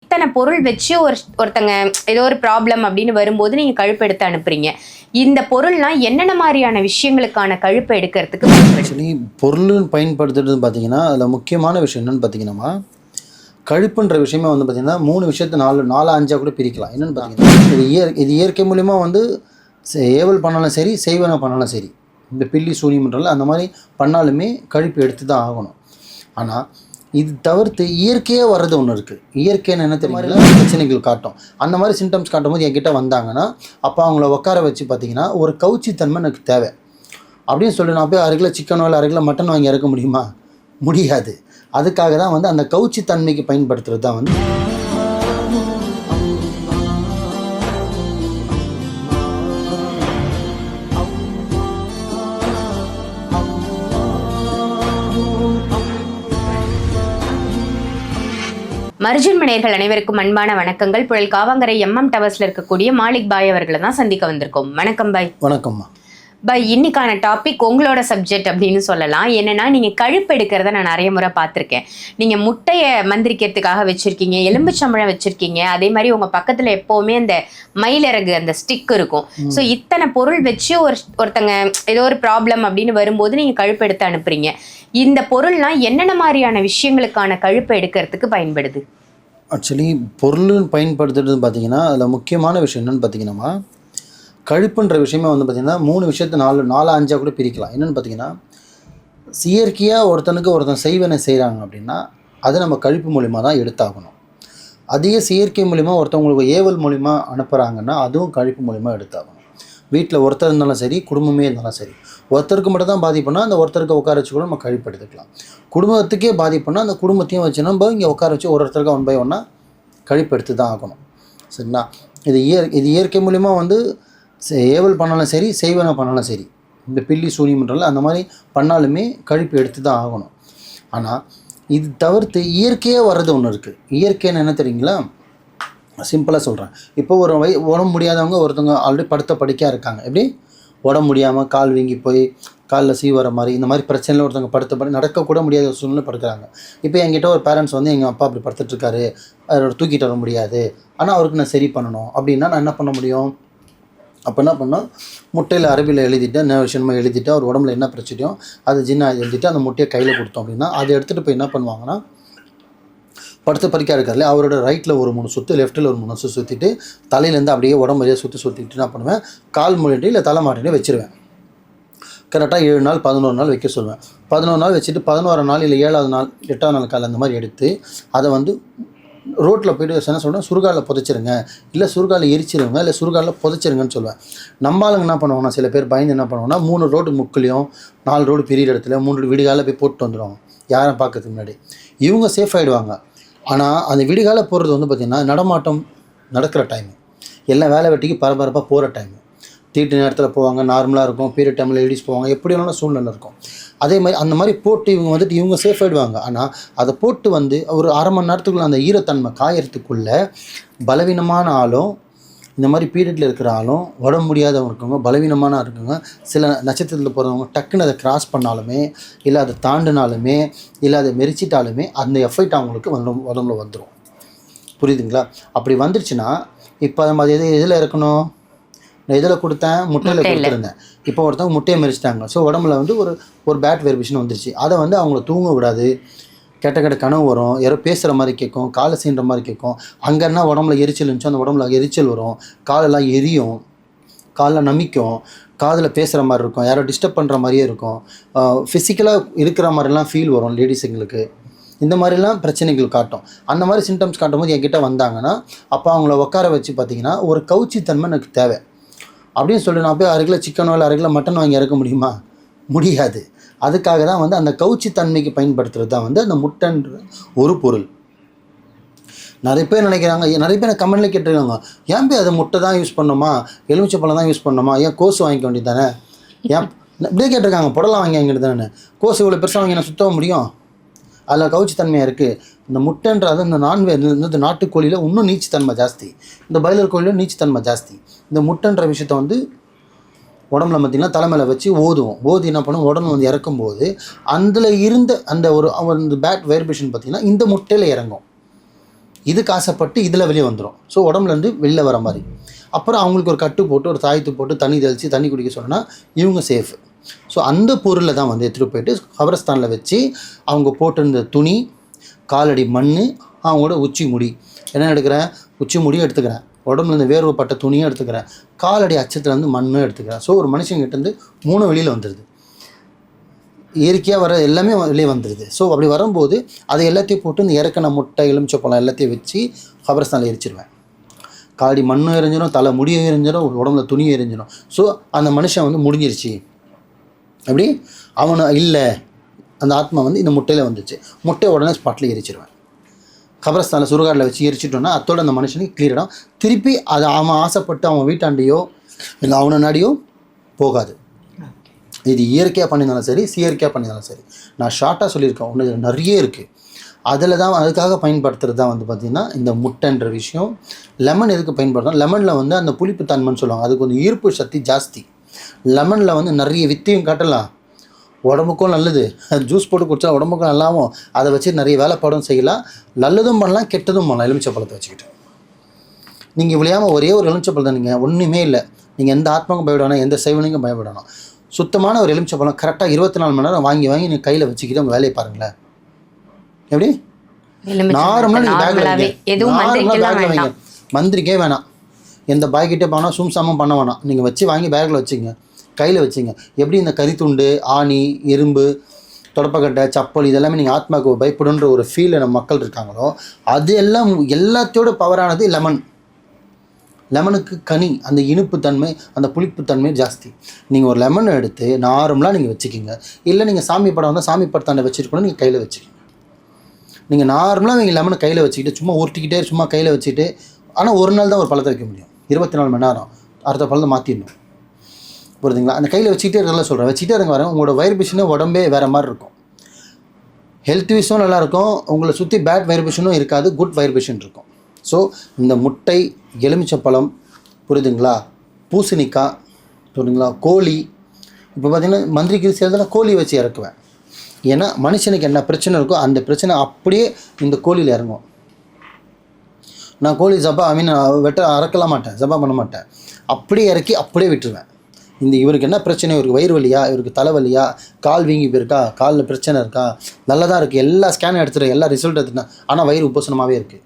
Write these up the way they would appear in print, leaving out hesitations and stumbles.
இத்தனை பொருள் வச்சு ஒருத்தங்க ஏதோ ஒரு ப்ராப்ளம் அப்படின்னு வரும்போது நீங்க கழுப்பு எடுத்து அனுப்புறீங்க. இந்த பொருள்லாம் என்னென்ன மாதிரியான விஷயங்களுக்கான கழுப்பை எடுக்கிறதுக்கு ஆக்சுவலி பொருள் பயன்படுத்துறது பார்த்தீங்கன்னா அதில் முக்கியமான விஷயம் என்னென்னு பார்த்தீங்கன்னா கழுப்புன்ற விஷயமே வந்து பார்த்திங்கன்னா 3 விஷயத்தை 4-5 கூட பிரிக்கலாம். என்னென்னு பார்த்தீங்கன்னா இது இயற்கை மூலிமா வந்து ஏவல் பண்ணாலும் சரி, செய்வன பண்ணாலும் சரி, இந்த பில்லி சூனியம்ன்றல அந்த மாதிரி பண்ணாலுமே கழுப்பு எடுத்து தான் ஆகணும். ஆனால் இது தவிர்த்து இயற்கையாக வர்றது ஒன்று இருக்குது. இயற்கைன்னு என்ன தெரியுமா பிரச்சனைகள் காட்டும். அந்த மாதிரி சிம்டம்ஸ் காட்டும் போது என்கிட்ட வந்தாங்கன்னா அப்போ அவங்கள உட்கார வச்சு பார்த்தீங்கன்னா ஒரு கவுச்சித்தன்மை எனக்கு தேவை அப்படின்னு சொல்லி நான் போய் 1/2 கிலோ சிக்கனோ இல்லை 1/2 கிலோ மட்டன் வாங்கி இறக்க முடியுமா? முடியாது. அதுக்காக தான் வந்து அந்த கவுச்சித்தன்மைக்கு பயன்படுத்துறது தான் வந்து மர்ஜுன் நேயர்கள் அனைவருக்கும் அன்பான வணக்கங்கள். புழல் காவாங்கரை எம்எம் டவர்ஸ்ல இருக்கக்கூடிய மாலிக் பாய் அவர்களை தான் சந்திக்க வந்திருக்கோம். வணக்கம் பாய். வணக்கம்மா பாய். இன்னைக்கான டாபிக் உங்களோட சப்ஜெக்ட் அப்படின்னு சொல்லலாம். என்னன்னா நீங்க கழுப்பு எடுக்கிறத நான் நிறைய முறை பார்த்துருக்கேன். நீங்க முட்டையை மந்திரிக்கிறதுக்காக வச்சிருக்கீங்க, எலும்புச்சம்பழம் வச்சிருக்கீங்க, அதே மாதிரி உங்க பக்கத்துல எப்பவுமே அந்த மயிலிறகு அந்த ஸ்டிக் இருக்கும். ஸோ இத்தனை பொருள் வச்சு ஒருத்தங்க ஏதோ ஒரு ப்ராப்ளம் அப்படின்னு வரும்போது நீங்க கழுப்பு எடுத்து அனுப்புறீங்க. இந்த பொருள்லாம் என்னென்ன மாதிரியான விஷயங்களுக்கான கழுப்பை எடுக்கிறதுக்கு பயன்படுது? ஆக்சுவலி பொருள் பயன்படுத்துறது பார்த்தீங்கன்னா அதில் முக்கியமான விஷயம் என்னென்னு பார்த்தீங்கன்னா கழுப்புன்ற விஷயமே வந்து பார்த்திங்கன்னா 3 விஷயத்தை 4-5 கூட பிரிக்கலாம். என்னென்னு பார்த்தீங்கன்னா இயற்கையாக ஒருத்தன் செய்வனை செய்கிறாங்க அப்படின்னா அதை நம்ம கழுப்பு மூலிமா தான் எடுத்தாகணும். அதே செயற்கை மூலிமா ஒருத்தவங்களுக்கு ஏவல் மூலிமா அனுப்புகிறாங்கன்னா அதுவும் கழுப்பு மூலிமா எடுத்தாகணும். வீட்டில் ஒருத்தர் இருந்தாலும் சரி, குடும்பமே இருந்தாலும் சரி, ஒருத்தருக்கு மட்டும் தான் பாதிப்புனா அந்த ஒருத்தருக்கு உட்கார வச்சு கூட நம்ம கழுப்பு எடுத்துக்கலாம். குடும்பத்துக்கே பாதிப்புனா அந்த குடும்பத்தையும் வச்சு நம்ம இங்கே உட்கார வச்சு ஒருத்தருக்கு 1 by 1 கழுப்பு எடுத்து தான் ஆகணும். சரிங்களா? இது இயற்கை மூலிமா வந்து ஏவல் பண்ணாலும் சரி, செய்வன பண்ணாலும் சரி, இந்த பில்லி சூனியம்ன்றல அந்த மாதிரி பண்ணாலுமே கழுப்பு எடுத்து தான் ஆகணும். ஆனால் இது தவிர்த்து இயற்கையாக வர்றது ஒன்று இருக்குது. இயற்கைன்னு என்ன தெரியுங்களா? சிம்பிளாக சொல்கிறேன். இப்போ உடம்பு முடியாதவங்க ஒருத்தவங்க ஆல்ரெடி படுக்கையாக இருக்காங்க. எப்படி உடம்பு முடியாமல் கால் வீங்கி போய் காலில் வர மாதிரி இந்த மாதிரி பிரச்சனையில் ஒருத்தவங்க நடக்கக்கூட முடியாத சூழ்நிலை படுக்கிறாங்க. இப்போ என்கிட்ட ஒரு பேரண்ட்ஸ் வந்து எங்கள் அப்பா அப்படி படுத்துட்ருக்காரு, அதோட தூக்கிட்டு வர முடியாது, ஆனால் அவருக்கு நான் சரி பண்ணணும் அப்படின்னா நான் என்ன பண்ண முடியும்? அப்போ என்ன பண்ணால் முட்டையில் அரபியில் எழுதிட்டு என்ன விஷயமா எழுதிட்டு அவர் உடம்புல என்ன பிரச்சனையோ அது ஜின்னா எழுதிட்டு அந்த முட்டையை கையில் கொடுத்தோம் அப்படின்னா அதை எடுத்துகிட்டு போய் என்ன பண்ணுவாங்கன்னா படுக்கையாக இருக்காருல்ல அவரோட ரைட்டில் ஒரு 3 சுற்று, லெஃப்ட்டில் ஒரு 3 சுற்று சுற்றிட்டு தலையிலேருந்து அப்படியே உடம்பு வழியாக சுற்றிட்டு என்ன பண்ணுவேன், கால் முன்னாடி இல்லை தலை மாட்டினே வச்சுருவேன். கரெக்டாக 7 நாள் 11 நாள் வைக்க சொல்லுவேன். 11 நாள் வச்சுட்டு 11ஆம் நாள் இல்லை 7ஆவது நாள் 8ஆவது நாள் காலை அந்த மாதிரி எடுத்து அதை வந்து ரோட்டில் போய்ட்டு என்ன சொல்கிறேன், சுருகாலில் புதைச்சிருங்க, இல்லை சுருகாலில் எரிச்சிருங்க, இல்லை சுருகாலில் புதைச்சிருங்கன்னு சொல்லுவேன். நம்ம ஆளுங்க என்ன பண்ணுவாங்கன்னா சில பேர் பயந்து என்ன பண்ணுவாங்கன்னா 3 ரோடு முக்குலையும் 4 ரோடு பெரிய இடத்துல 3 விடிகாலில் போய் போட்டு வந்துடுவாங்க யாரும் பார்க்கறதுக்கு முன்னாடி. இவங்க சேஃப் ஆகிடுவாங்க. ஆனால் அந்த விடிகால போகிறது வந்து பார்த்திங்கன்னா நடமாட்டம் நடக்கிற டைமு, எல்லாம் வேலை வெட்டிக்கு பரபரப்பாக போகிற டைமு, தீட்டு நேரத்தில் போவாங்க, நார்மலாக இருக்கும், பீரியட் டைமில் லேடிஸ் போவாங்க, எப்படி வேணாலும் சூழ்நிலை இருக்கும். அதே மாதிரி அந்த மாதிரி போட்டு இவங்க சேஃப் ஆகிடுவாங்க. ஆனால் அதை போட்டு வந்து ஒரு 1/2 மணி நேரத்துக்குள்ளே அந்த ஈரத்தன்மை காயறதுக்குள்ளே பலவீனமான ஆளும், இந்த மாதிரி பீரியடில் இருக்கிற ஆளும், உடம்பு முடியாதவங்க இருக்கவங்க, பலவீனமான இருக்குங்க, சில நட்சத்திரத்தில் போகிறவங்க டக்குன்னு அதை கிராஸ் பண்ணாலுமே இல்லை அதை தாண்டினாலுமே இல்லை அதை மெரிச்சிட்டாலுமே அந்த எஃபெக்ட் அவங்களுக்கு உடம்புல வந்துடும். புரியுதுங்களா? அப்படி வந்துருச்சுன்னா இப்போ நம்ம அது எதில் இருக்கணும்? நான் இதில் கொடுத்தேன், முட்டையில் கொடுத்துருந்தேன். இப்போ ஒருத்தவங்க முட்டையை மெரிச்சிட்டாங்க. ஸோ உடம்புல வந்து ஒரு பேட் வைப்ரேஷன் வந்துருச்சு. அதை வந்து அவங்கள தூங்க விடாது. கெட்ட கனவு வரும், யாரோ பேசுகிற மாதிரி கேட்கும், காலை சீன்ற மாதிரி கேட்கும். அங்கன்னா உடம்புல எரிச்சல் இருந்துச்சோ அந்த உடம்புல எரிச்சல் வரும், காலெல்லாம் எரியும், காலில் நமிக்கும், காதில் பேசுகிற மாதிரி இருக்கும், யாரோ டிஸ்டர்ப் பண்ணுற மாதிரியே இருக்கும், ஃபிசிக்கலாக இருக்கிற மாதிரிலாம் ஃபீல் வரும் லேடிஸுங்களுக்கு. இந்த மாதிரிலாம் பிரச்சனைகள் காட்டும். அந்த மாதிரி சிம்டம்ஸ் காட்டும் போது என்கிட்ட வந்தாங்கன்னா அப்போ அவங்கள உட்கார வச்சு பார்த்தீங்கன்னா ஒரு கவுச்சித்தன்மை எனக்கு தேவை அப்படின்னு சொல்லி நான் போய் 1/2 கிலோ சிக்கனோ இல்லை 1/2 கிலோ மட்டன் வாங்கி இறக்க முடியுமா? முடியாது. அதுக்காக தான் வந்து அந்த கவுச்சித்தன்மைக்கு பயன்படுத்துறது தான் வந்து அந்த முட்டைன்ற ஒரு பொருள். நிறைய பேர் நினைக்கிறாங்க, நிறைய பேர் கமெண்ட்டில் கேட்டிருக்காங்க, ஏன் போய் அதை முட்டை தான் யூஸ் பண்ணணுமா, எலுமிச்சை பழம் தான் யூஸ் பண்ணணுமா, ஏன் கோஸு வாங்கிக்க வேண்டியது தானே, ஏன் இப்படியே கேட்டிருக்காங்க, புடலாம் வாங்கி வாங்கிட்டு தானே, கோஸு இவ்வளோ பெருசாக வாங்கி நான் சுத்தவ முடியும்? அதில் கவுச்சித்தன்மையாக இருக்குது. இந்த முட்டைன்றது இந்த நாட்டுக்கோழியில் இன்னும் நீச்சுத்தன்மை ஜாஸ்தி, இந்த பாய்லர் கோழியில் நீச்சுத்தன்மை ஜாஸ்தி. இந்த முட்டைன்ற விஷயத்த வந்து உடம்புல பார்த்திங்கன்னா தலைமையில் வச்சு ஓதி என்ன பண்ணும், உடம்பு வந்து இறக்கும்போது அதில் இருந்த அந்த பேட் வைப்ரேஷன் பார்த்திங்கன்னா இந்த முட்டையில் இறங்கும். இதுக்கு ஆசைப்பட்டு இதில் வெளியே வந்துடும். ஸோ உடம்புலேருந்து வெளில வர மாதிரி. அப்புறம் அவங்களுக்கு ஒரு கட்டு போட்டு ஒரு தாயத்து போட்டு தண்ணி தெளித்து தண்ணி குடிக்க சொன்னால் இவங்க சேஃபு. ஸோ அந்த பொருளை தான் வந்து எடுத்துகிட்டு போயிட்டு கபரஸ்தானில் வச்சு அவங்க போட்டிருந்த துணி, காலடி மண், அவங்களோட உச்சி முடி என்ன எடுக்கிறேன், உச்சி முடியும் எடுத்துக்கிறேன், உடம்புலேருந்து வேர்வைப்பட்ட துணியும் எடுத்துக்கிறேன், காலடி அச்சத்துலேருந்து மண்ணும் எடுத்துக்கிறேன். ஸோ ஒரு மனுஷங்கிட்டேருந்து 3 வெளியில் வந்துடுது. இயற்கையாக வர எல்லாமே வெளியே வந்துடுது. ஸோ அப்படி வரும்போது அதை எல்லாத்தையும் போட்டு இந்த இறக்கின முட்டை, எலுமிச்சப்பழம் எல்லாத்தையும் வச்சு கபரஸ்தானில் எரிச்சிருவேன். காலடி மண்ணும் எரிஞ்சிடும், தலை முடியும் எரிஞ்சிடும், உடம்புல துணியும் எரிஞ்சிடும். ஸோ அந்த மனுஷன் வந்து முடிஞ்சிருச்சு. அப்படி அவனை இல்லை, அந்த ஆத்மா வந்து இந்த முட்டையில் வந்துச்சு. முட்டையை உடனே ஸ்பாட்டில் எரிச்சிருவேன். கபரஸ்தானில் சுடுகாட்டில் வச்சு எரிச்சிட்டோன்னா அத்தோட அந்த மனுஷனுக்கு கிளியராக திருப்பி அதை அவன் ஆசைப்பட்டு அவன் வீட்டாண்டியோ இல்லை அவனை நாடியோ போகாது. இது இயற்கையாக பண்ணியிருந்தாலும் சரி, செயற்கையாக பண்ணியிருந்தாலும் சரி. நான் ஷார்ட்டாக சொல்லியிருக்கேன், ஒன்று நிறைய இருக்குது. அதில் தான் அதுக்காக பயன்படுத்துகிறது தான் வந்து பார்த்திங்கன்னா இந்த முட்டைன்ற விஷயம். லெமன் எதுக்கு பயன்படுத்தோம், லெமனில் வந்து அந்த புளிப்பு தன்மைன்னு சொல்லுவாங்க, அதுக்கு கொஞ்சம் ஈர்ப்பு சக்தி ஜாஸ்தி. லெமனில் வந்து நிறைய வித்தையும் காட்டலாம், உடம்புக்கும் நல்லது. ஜூஸ் போட்டு குடித்தா உடம்புக்கும் நல்லாவும், அதை வச்சு நிறைய வேலைப்பாடும் செய்யலாம், நல்லதும் பண்ணலாம் கெட்டதும் பண்ணலாம். எலுமிச்சப்பழத்தை வச்சுக்கிட்டு நீங்கள் விளையாமல் ஒரே ஒரு எலுமிச்சப்பழம் தான், நீங்கள் ஒன்றுமே இல்லை, நீங்கள் எந்த ஆத்மாவுக்கும் பயப்படணும், எந்த செய்வனுக்கும் பயப்படணும். சுத்தமான ஒரு எலுமிச்சப்பழம் கரெக்டாக 24 மணி நேரம் வாங்கி நீங்கள் கையில் வச்சுக்கிட்டு உங்கள் வேலையை பாருங்களேன். எப்படி நார்மலாக நீங்கள் பேக்கில் வைங்க, மந்திரிக்கே வேணாம், எந்த பாய்கிட்டே போனால் சும்சாமும் பண்ண வேணாம், நீங்கள் வச்சு வாங்கி பேக்கில் வச்சுங்க, கையில் வச்சுங்க. எப்படி இந்த கரித்துண்டு, ஆணி, இரும்பு, தொடப்பக்கட்டை, சப்பல் இதெல்லாமே நீங்கள் ஆத்மாவுக்கு பயப்படுன்ற ஒரு ஃபீல் நம்ம மக்கள் இருக்காங்களோ, அது எல்லாம் எல்லாத்தோட பவரானது லெமன். லெமனுக்கு கனி, அந்த இனிப்பு தன்மை, அந்த புளிப்பு தன்மை ஜாஸ்தி. நீங்கள் ஒரு லெமனை எடுத்து நார்மலாக நீங்கள் வச்சுக்கிங்க. இல்லை நீங்கள் சாமி படம் வந்தால் சாமி படத்தாண்ட வச்சுருக்கணும், நீங்கள் கையில் வச்சுக்கிங்க. நீங்கள் நார்மலாக நீங்கள் லெமனை கையில் வச்சுக்கிட்டு சும்மா உருட்டிக்கிட்டே சும்மா கையில் வச்சுட்டு, ஆனால் ஒரு நாள் தான் ஒரு பழத்தை வைக்க முடியும், 24 மணி நேரம் அடுத்த பழத்தை மாற்றிடணும். புரியுதுங்களா? அந்த கையில் வச்சுக்கிட்டே இருக்கலாம் சொல்கிறேன், வச்சுக்கிட்டே இருங்க வரேன். உங்களோட வைப்ரேஷனும் உடம்பே வேறு மாதிரி இருக்கும், ஹெல்த் விஷயம் நல்லாயிருக்கும், உங்களை சுற்றி பேட் வைப்ரேஷனும் இருக்காது, குட் வைப்ரேஷன் இருக்கும். ஸோ இந்த முட்டை, எலுமிச்சப்பழம், புரியுதுங்களா, பூசணிக்காய், புரியுதுங்களா, கோழி. இப்போ பார்த்திங்கன்னா மந்திரிக்கு சேர்ந்தெல்லாம் கோழி வச்சு இறக்குவேன். ஏன்னா மனுஷனுக்கு என்ன பிரச்சனை இருக்கோ அந்த பிரச்சனை அப்படியே இந்த கோழியில் இறங்கும். நான் கோழி அறக்கலாம் மாட்டேன், ஜபா பண்ண மாட்டேன், அப்படியே இறக்கி அப்படியே விட்டுருவேன். இந்த இவருக்கு என்ன பிரச்சனை, இவருக்கு வயிறு வலியா, இவருக்கு தலைவலியா, கால் வீங்கி போயிருக்கா, காலில் பிரச்சனை இருக்கா, நல்லதாக இருக்குது, எல்லா ஸ்கேன் எடுத்துகிட்டு எல்லா ரிசல்ட் எடுத்துட்டேன், ஆனால் வயிறு உபசனமாகவே இருக்குது,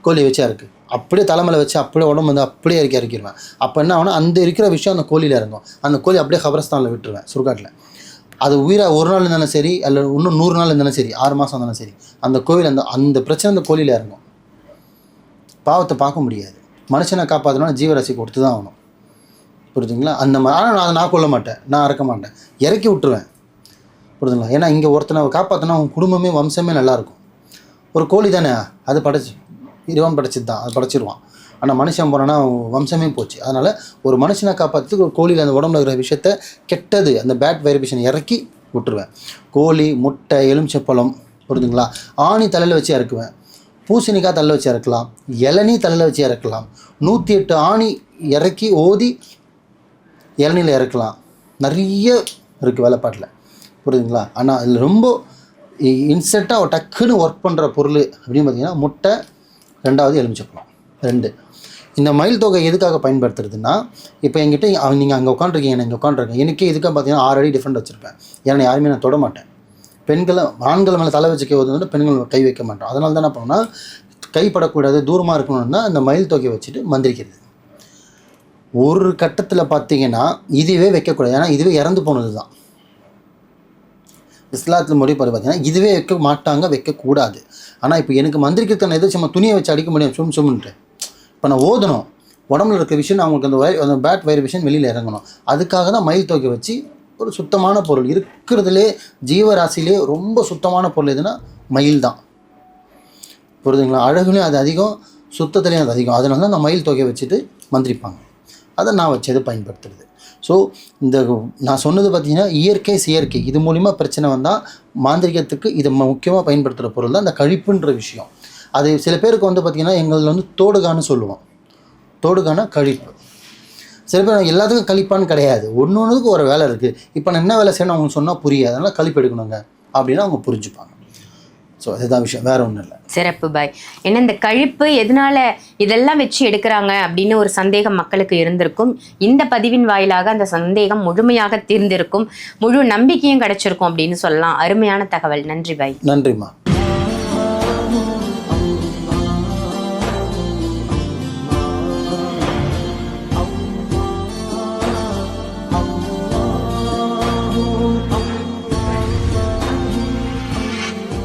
கோழி வச்சா இருக்குது. அப்படியே தலைமையில் வச்சு அப்படியே உடம்பு வந்து அப்படியே இறக்கிடுவேன். அப்போ என்ன ஆகுனா அந்த இருக்கிற விஷயம் அந்த கோழியில் இறங்கும். அந்த கோழி அப்படியே கபரஸ்தானில் விட்டுருவேன், சுடுகாட்டில். அது உயிராக ஒரு நாள் இருந்தாலும் சரி, அல்ல இன்னும் 100 நாள் இருந்தாலும் சரி, 6 மாதம் இருந்தாலும் சரி, அந்த கோவில் அந்த பிரச்சனை அந்த கோழியில் இறங்கும். பாவத்தை பார்க்க முடியாது. மனுஷனை காப்பாற்றணும்னா ஜீவராசி கொடுத்து தான் ஆகணும். புரியுதுங்களா? அந்த மாதிரி. ஆனால் நான் கொல்ல மாட்டேன், நான் இறக்க மாட்டேன், இறக்கி விட்டுருவேன். புரியுதுங்களா? ஏன்னா இங்கே ஒருத்தனை காப்பாற்றினா அவங்க குடும்பமே வம்சமே நல்லாயிருக்கும். ஒரு கோழி தானே, அது இறைவன் படைச்சது தான், அது படைச்சிருவான். ஆனால் மனுஷன் போனோன்னா வம்சமே போச்சு. அதனால் ஒரு மனுஷனை காப்பாற்றுறதுக்கு ஒரு கோழியில் அந்த உடம்புல இருக்கிற விஷயத்த கெட்டது, அந்த பேட் வைப்ரேஷனை இறக்கி விட்டுருவேன். கோழி, முட்டை, எலுமிச்சப்பழம், புரியுதுங்களா, ஆணி தலையில் வச்சு இறக்குவேன், பூசணிக்காய் தலையில் வச்சு இறக்கலாம், இளநீ தலையில் வச்சு இறக்கலாம், 108 ஆணி இறக்கி ஓதி இளநியில் இறக்கலாம். நிறைய இருக்குது வேலைப்பாட்டில், புரியுதுங்களா? ஆனால் அதில் ரொம்ப இன்ஸ்டண்ட்டாக டக்குன்னு ஒர்க் பண்ணுற பொருள் அப்படின்னு பார்த்திங்கன்னா முட்டை, 2வது எலுமிச்சப்பழம், 2. இந்த மயில் தொகை எதுக்காக பயன்படுத்துறதுன்னா, இப்போ என்கிட்ட நீங்கள் அங்கே உட்காந்துருக்கீங்க, நான் இங்கே உட்காந்துருக்கேன், எனக்கே இதுக்காக பார்த்தீங்கன்னா 6 அடி டிஃப்ரெண்ட் வச்சுருப்பேன். ஏன்னா யாருமே நான் தொட மாட்டேன். ஆண்கள் மேலே தலை வச்சுக்க வந்து பெண்கள் கை வைக்க மாட்டோம். அதனால தான் என்ன பண்ணோம்னா, கைப்படக்கூடாது, தூரமாக இருக்கணும்னா இந்த மயில் தொகையை வச்சுட்டு மந்திரிக்கிறது. ஒரு கட்டத்தில் பார்த்தீங்கன்னா இதுவே வைக்கக்கூடாது, ஏன்னா இதுவே இறந்து போனது தான். இஸ்லாத்தில் முறைப்படி பார்த்தீங்கன்னா இதுவே வைக்க மாட்டாங்க, வைக்கக்கூடாது. ஆனால் இப்போ எனக்கு மந்திரிக்கிறதுக்கான எதை சும்மா துணியை வச்சு அடிக்க முடியும் சும்முன்ட்டு. இப்போ நான் ஓதணும், உடம்புல இருக்க விஷயம் அவங்களுக்கு அந்த பேட் வைப்ரேஷன் வெளியில் இறங்கணும். அதுக்காக தான் மயில் தொகை வச்சு ஒரு சுத்தமான பொருள் இருக்கிறதுலே ஜீவராசிலே ரொம்ப சுத்தமான பொருள் எதுனா மயில் தான். புரியுதுங்களா? அழகுலையும் அது அதிகம், சுத்தத்துலேயும் அது அதிகம். அதனால தான் அந்த மயில் தொகையை வச்சுட்டு மந்திரிப்பாங்க. அதை நான் வச்சது பயன்படுத்துறது. ஸோ இந்த நான் சொன்னது பார்த்திங்கன்னா இயற்கை செயற்கை இது மூலிமா பிரச்சனை வந்தால் மாந்திரிகத்துக்கு இது முக்கியமாக பயன்படுத்துகிற பொருள் தான் இந்த கழிப்புன்ற விஷயம். அது சில பேருக்கு வந்து பார்த்திங்கன்னா எங்களில் வந்து தோடுகான்னு சொல்லுவோம். தோடுகானா கழிப்பு. சில பேர் எல்லாத்துக்கும் கழிப்பான்னு கிடையாது, ஒன்றுக்கு ஒரு வேலை இருக்குது. இப்போ நான் என்ன வேலை செய்யணும் அவங்க சொன்னால் புரியாது, அதனால் கழிப்பு எடுக்கணுங்க அப்படின்னா அவங்க புரிஞ்சுப்பாங்க. ஸோ அதுதான் விஷயம், வேறு ஒன்றும் இல்லை. சிறப்பு பாய். ஏன்னா இந்த கழிப்பு எதனால இதெல்லாம் வச்சு எடுக்கிறாங்க அப்படின்னு ஒரு சந்தேகம் மக்களுக்கு இருந்திருக்கும். இந்த பதிவின் வாயிலாக அந்த சந்தேகம் முழுமையாக தீர்ந்திருக்கும், முழு நம்பிக்கையும் கிடைச்சிருக்கும் அப்படின்னு சொல்லலாம். அருமையான தகவல். நன்றி பாய். நன்றிம்மா.